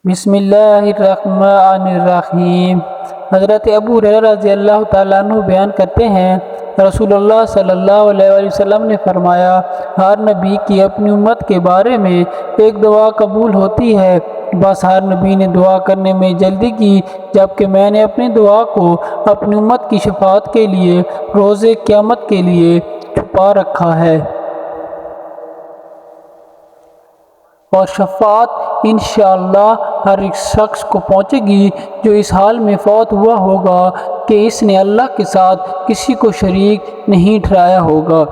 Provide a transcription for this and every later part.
بسم اللہ الرحمن الرحیم۔ حضرت ابو ہریرہ رضی اللہ تعالیٰ عنہ بیان کرتے ہیں، رسول اللہ صلی اللہ علیہ وسلم نے فرمایا، ہر نبی کی اپنی امت کے بارے میں ایک دعا قبول ہوتی ہے، بس ہر نبی نے دعا کرنے میں جلدی کی، جبکہ میں نے اپنی دعا کو اپنی امت کی شفاعت کے لیے روز قیامت کے لیے چھپا رکھا ہے۔ اور شفاعت انشاءاللہ ہر ایک شخص کو پہنچے گی جو اس حال میں فوت ہوا ہوگا کہ اس نے اللہ کے ساتھ کسی کو شریک نہیں ٹھہرایا ہوگا۔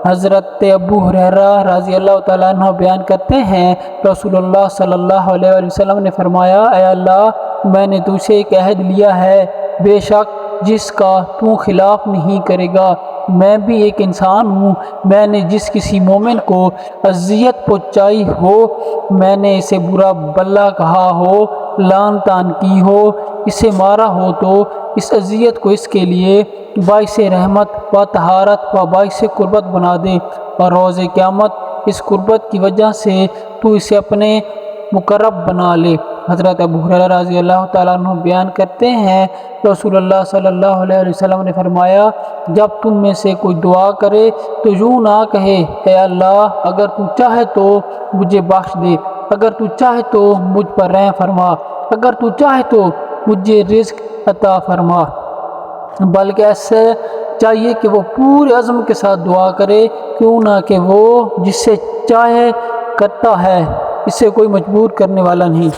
حضرت ابو ہریرہ رضی اللہ تعالیٰ عنہ بیان کرتے ہیں، رسول اللہ صلی اللہ علیہ وسلم نے فرمایا، اے اللہ، میں نے تجھ سے ایک عہد لیا ہے، بے شک جس کا تو خلاف نہیں کرے گا۔ میں بھی ایک انسان ہوں، میں نے جس کسی مومن کو اذیت پہنچائی ہو، میں نے اسے برا بھلا کہا ہو، لعن طعن کی ہو، اسے مارا ہو، تو اس اذیت کو اس کے لیے باعث رحمت و طہارت و باعث قربت بنا دے، اور روز قیامت اس قربت کی وجہ سے تو اسے اپنے مقرب بنا لے۔ حضرت ابو ہریرہ رضی اللہ تعالیٰ عنہ بیان کرتے ہیں، رسول اللہ صلی اللہ علیہ وسلم نے فرمایا، جب تم میں سے کوئی دعا کرے تو یوں نہ کہے، اے اللہ، اگر تو چاہے تو مجھے بخش دے، اگر تو چاہے تو مجھ پر رحم فرما، اگر تو چاہے تو مجھے رزق عطا فرما، بلکہ ایسے چاہیے کہ وہ پورے عزم کے ساتھ دعا کرے، کیوں نہ کہ وہ جس سے چاہے کرتا ہے، اسے کوئی مجبور کرنے والا نہیں۔